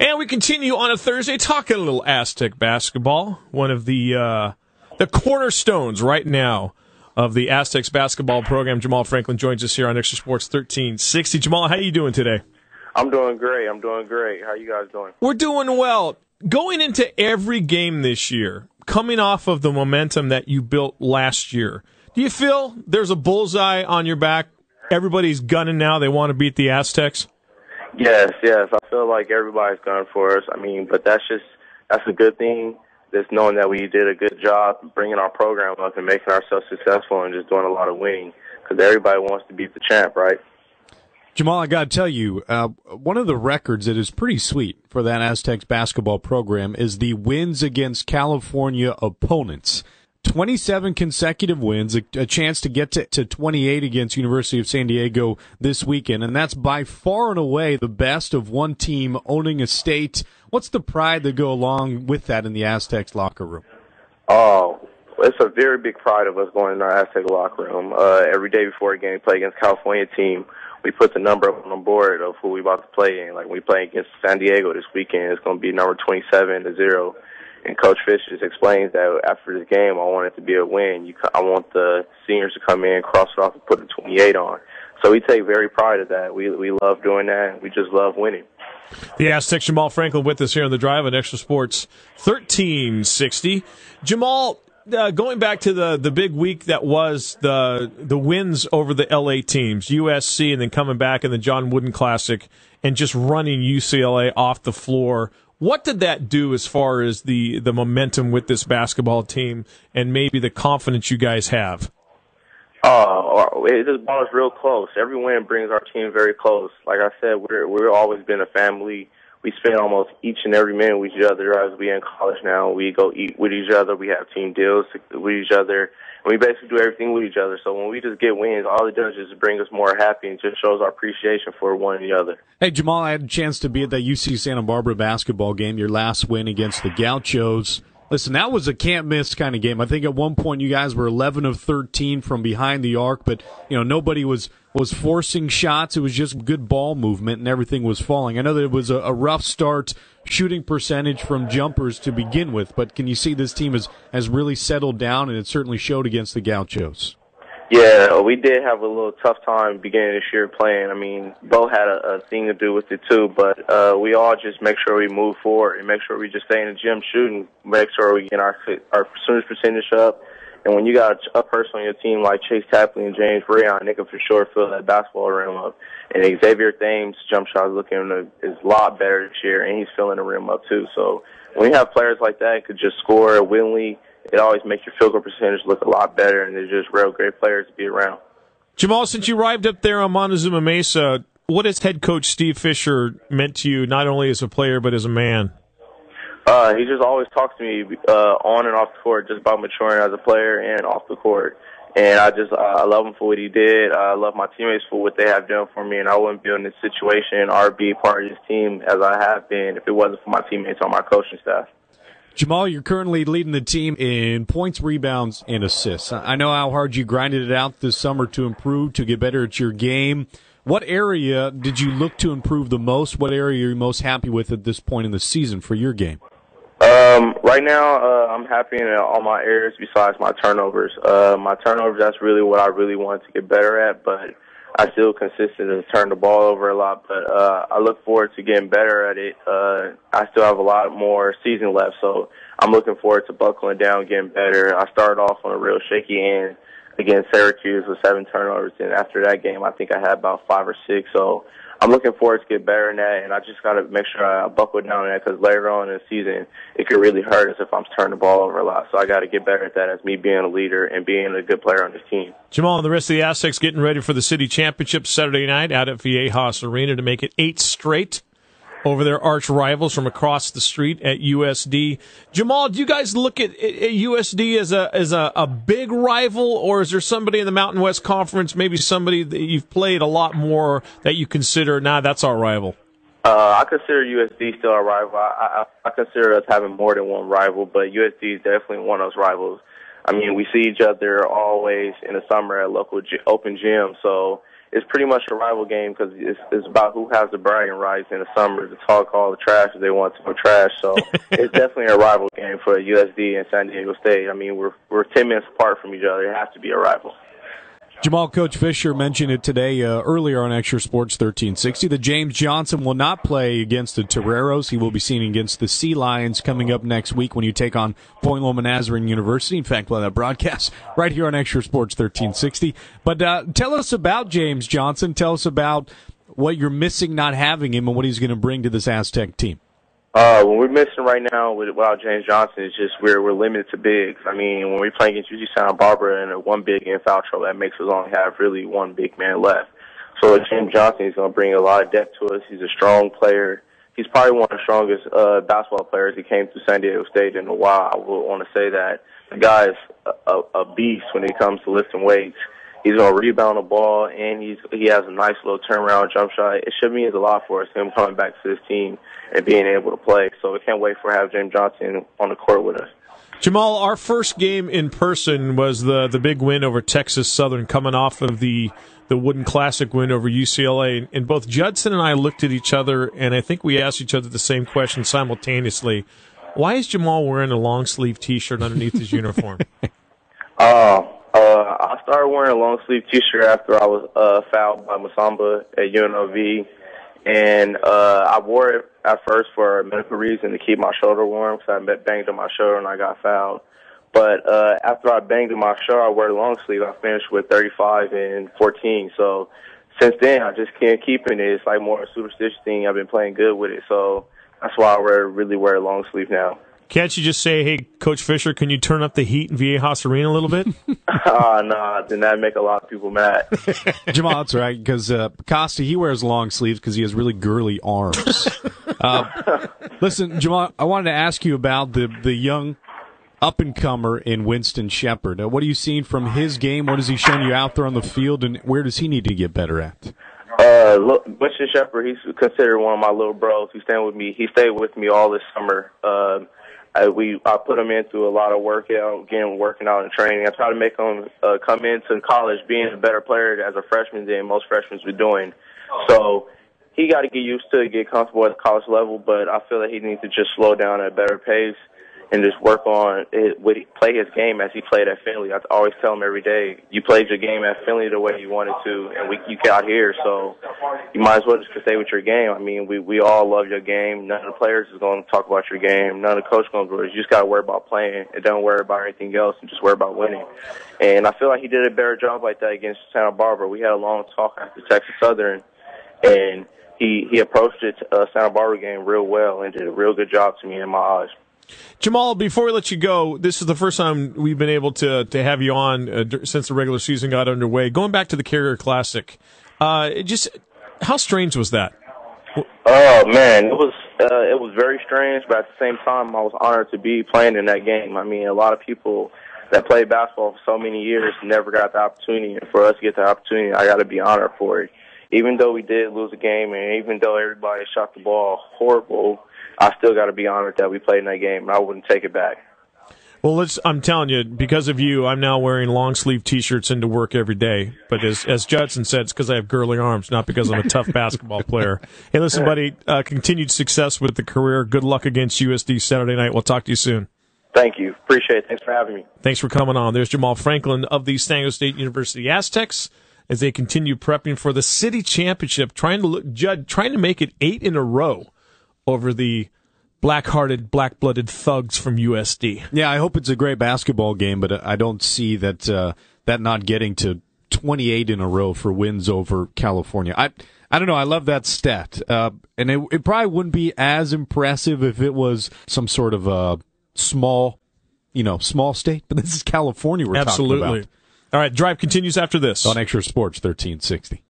And we continue on a Thursday talking a little Aztec basketball, one of the cornerstones right now of the Aztecs basketball program. Jamaal Franklin joins us here on XTRA Sports 1360. Jamaal, how you doing today? I'm doing great. How you guys doing? We're doing well. Going into every game this year, coming off of the momentum that you built last year, do you feel there's a bullseye on your back? Everybody's gunning now. They want to beat the Aztecs? Yes. I feel like everybody's gunning for us. But that's a good thing. Just knowing that we did a good job bringing our program up and making ourselves successful and just doing a lot of winning, because everybody wants to beat the champ, right? Jamaal, I got to tell you, one of the records that is pretty sweet for that Aztecs basketball program is the wins against California opponents. 27 consecutive wins, a chance to get to 28 against University of San Diego this weekend, and that's by far and away the best of one team owning a state. What's the pride that go along with that in the Aztecs locker room? Oh, it's a very big pride of us going in our Aztec locker room. Every day before a game, play against California team, we put the number up on the board of who we about to play in. Like, when we play against San Diego this weekend, it's going to be number 27-0. And Coach Fish just explains that after this game, I want it to be a win. I want the seniors to come in, cross it off, and put the 28 on. So we take very pride of that. We love doing that. We just love winning. The Aztecs, Jamaal Franklin with us here on the Drive on XTRA Sports 1360. Jamaal, going back to the big week that was the wins over the LA teams, USC, and then coming back in the John Wooden Classic and just running UCLA off the floor. What did that do as far as the momentum with this basketball team and maybe the confidence you guys have? It just brought us real close. Every win brings our team very close. Like I said, we're always been a family. We spend almost each and every minute with each other as we in college now. We go eat with each other. We have team deals with each other. And we basically do everything with each other. So when we just get wins, all it does is bring us more happy and just shows our appreciation for one another. Hey, Jamaal, I had a chance to be at that UC Santa Barbara basketball game, your last win against the Gauchos. Listen, that was a can't-miss kind of game. I think at one point you guys were 11 of 13 from behind the arc, but nobody was forcing shots. It was just good ball movement, and everything was falling. I know that it was a rough start shooting percentage from jumpers to begin with, but can you see this team has really settled down, and it certainly showed against the Gauchos? Yeah, we did have a little tough time beginning this year playing. Bo had a thing to do with it too, but we all just make sure we move forward and make sure we just stay in the gym shooting, make sure we get our percentage up. And when you got a person on your team like Chase Tapley and James Rayon, they can for sure fill that basketball rim up. And Xavier Thames' jump shot is a lot better this year, and he's filling the rim up too. So when you have players like that who could just score willingly, it always makes your field goal percentage look a lot better, and they're just real great players to be around. Jamaal, since you arrived up there on Montezuma Mesa, what has head coach Steve Fisher meant to you, not only as a player but as a man? He just always talks to me on and off the court just about maturing as a player and off the court. And I love him for what he did. I love my teammates for what they have done for me, and I wouldn't be in this situation or be part of this team as I have been if it wasn't for my teammates on my coaching staff. Jamaal, you're currently leading the team in points, rebounds, and assists. I know how hard you grinded it out this summer to improve, to get better at your game. What area did you look to improve the most? What area are you most happy with at this point in the season for your game? Right now, I'm happy in all my areas besides my turnovers. My turnovers, that's really what I really wanted to get better at, but I still consistently turn the ball over a lot, but I look forward to getting better at it. I still have a lot more season left, so I'm looking forward to buckling down, getting better. I started off on a real shaky end against Syracuse with 7 turnovers, and after that game, I think I had about 5 or 6, so I'm looking forward to get better in that, and I just got to make sure I buckle down in that because later on in the season, it could really hurt us if I'm turning the ball over a lot. So I got to get better at that as me being a leader and being a good player on this team. Jamaal and the rest of the Aztecs getting ready for the city championship Saturday night out at Viejas Arena to make it 8 straight over their arch rivals from across the street at USD. Jamaal, do you guys look at USD as a big rival, or is there somebody in the Mountain West Conference, maybe somebody that you've played a lot more that you consider, that's our rival? I consider USD still a rival. I consider us having more than one rival, but USD is definitely one of those rivals. We see each other always in the summer at local open gym, so it's pretty much a rival game because it's about who has the bragging rights in the summer to talk all the trash if they want to talk trash. So it's definitely a rival game for USD and San Diego State. I mean, we're 10 minutes apart from each other. It has to be a rival. Jamaal, Coach Fisher mentioned it today earlier on XTRA Sports 1360 that James Johnson will not play against the Toreros. He will be seen against the Sea Lions coming up next week when you take on Point Loma Nazarene University. In fact, we'll have that broadcast right here on XTRA Sports 1360. But tell us about James Johnson. Tell us about what you're missing not having him and what he's going to bring to this Aztec team. What we're missing right now without James Johnson is just we're limited to bigs. I mean, when we play against UC Santa Barbara and one big in foul trouble, that makes us only have really one big man left. So James Johnson is going to bring a lot of depth to us. He's a strong player. He's probably one of the strongest basketball players that came through San Diego State in a while. I will want to say that. The guy is a beast when it comes to lifting weights. He's going to rebound the ball, and he has a nice little turnaround jump shot. It should mean a lot for us, him coming back to this team and being able to play. So we can't wait for have James Johnson on the court with us. Jamal, our first game in person was the big win over Texas Southern, coming off of the Wooden Classic win over UCLA. And both Judson and I looked at each other, and I think we asked each other the same question simultaneously. Why is Jamal wearing a long-sleeve T-shirt underneath his uniform? I started wearing a long-sleeve T-shirt after I was fouled by Masamba at UNLV. And I wore it at first for a medical reason to keep my shoulder warm because I banged on my shoulder and I got fouled. But after I banged on my shoulder, I wear the long sleeve. I finished with 35 and 14. So since then, I just can't keep it. It's like more a superstition thing. I've been playing good with it. So that's why I really wear a long sleeve now. Can't you just say, hey, Coach Fisher, can you turn up the heat in Viejas Arena a little bit? No, then that'd make a lot of people mad. Jamal, that's right, because Costa, he wears long sleeves because he has really girly arms. Listen, Jamal, I wanted to ask you about the young up-and-comer in Winston Shepard. What are you seeing from his game? What has he shown you out there on the field, and where does he need to get better at? Look, Winston Shepard, he's considered one of my little bros. He stayed with me all this summer. I put him in through a lot of working out and training. I try to make him come into college being a better player as a freshman than most freshmen were doing. So he got to get used to it, get comfortable at the college level, but I feel that he needs to just slow down at a better pace and just work on it, play his game as he played at Finley. I always tell him every day, you played your game at Finley the way you wanted to, and you got here, so you might as well just stay with your game. I mean, we all love your game. None of the players is going to talk about your game. None of the coach is going to do it. You just got to worry about playing and don't worry about anything else and just worry about winning. And I feel like he did a better job like that against Santa Barbara. We had a long talk after Texas Southern, and he approached it Santa Barbara game real well and did a real good job to me in my eyes. Jamal, before we let you go, this is the first time we've been able to have you on since the regular season got underway. Going back to the Carrier Classic, just how strange was that? Oh man, it was very strange, but at the same time, I was honored to be playing in that game. I mean, a lot of people that played basketball for so many years never got the opportunity, and for us to get the opportunity, I got to be honored for it. Even though we did lose a game, and even though everybody shot the ball horrible, I still got to be honored that we played in that game, and I wouldn't take it back. Well, I'm telling you, because of you, I'm now wearing long-sleeve T-shirts into work every day. But as Judson said, it's because I have girly arms, not because I'm a tough basketball player. Hey, listen, buddy, continued success with the career. Good luck against USD Saturday night. We'll talk to you soon. Thank you. Appreciate it. Thanks for having me. Thanks for coming on. There's Jamaal Franklin of the San Diego State University Aztecs as they continue prepping for the city championship, trying to make it 8 in a row over the black-hearted, black-blooded thugs from USD. Yeah, I hope it's a great basketball game, but I don't see that that not getting to 28 in a row for wins over California. I don't know. I love that stat, and it probably wouldn't be as impressive if it was some sort of a small state. But this is California we're talking about. All right, drive continues after this on XTRA Sports 1360.